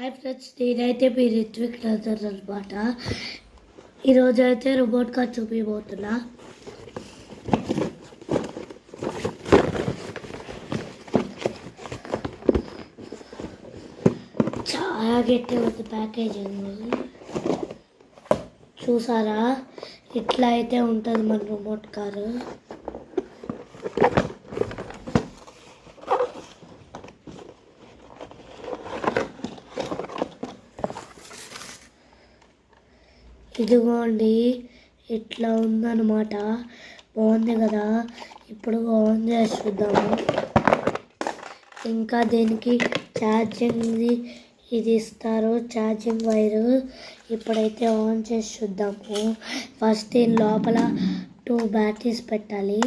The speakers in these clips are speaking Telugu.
హాయ్ ఫ్రెండ్స్, నేనైతే మీ రిత్విక్ నజర్ అనమాట. ఈరోజు అయితే రోబోట్ కార్ చూపిపోతున్నా. చాలా గట్టి ఉంది ప్యాకేజింగ్. చూసారా, ఇట్లా అయితే ఉంటుంది మన రోబోట్ కారు. ఇదిగోండి, ఇట్లా ఉందన్నమాట. బాగుంది కదా. ఇప్పుడు ఆన్ చేసి చూద్దాము. ఇంకా దీనికి ఛార్జింగ్ది ఇది ఇస్తారు, ఛార్జింగ్ వైరు. ఇప్పుడైతే ఆన్ చేసి చూద్దాము. ఫస్ట్ దీని లోపల 2 బ్యాటరీస్ పెట్టాలి.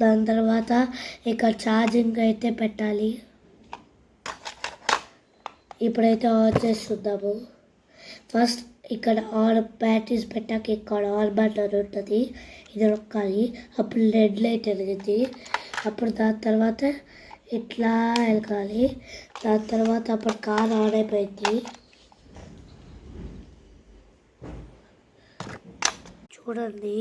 దాని తర్వాత ఇక్కడ ఛార్జింగ్ అయితే పెట్టాలి. ఇప్పుడైతే ఆన్ చేసి చూద్దాము. ఫస్ట్ ఇక్కడ ఆన్ బ్యాటరీస్ పెట్టాక ఇక్కడ ఆన్ బటన్ ఉంటుంది, ఇది నొక్కాలి. అప్పుడు రెడ్ లైట్ వెలిగింది. అప్పుడు దాని తర్వాత ఇట్లా వెలగాలి. దాని తర్వాత అప్పుడు కార్ ఆన్ అయిపోయింది. చూడండి,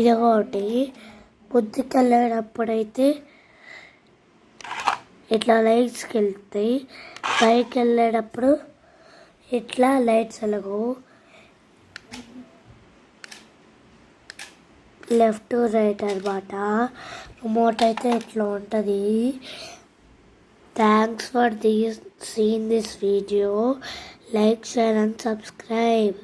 ఇదొకటి. బుద్ధికి వెళ్ళేటప్పుడైతే ఇట్లా లైట్స్కి వెళ్తాయి, పైకి వెళ్ళేటప్పుడు ఇట్లా లైట్స్ వెలగవు. లెఫ్ట్ రైట్ అనమాట. రిమోట్ అయితే ఇట్లా ఉంటుంది. Thanks for seeing this video. Like, share and subscribe.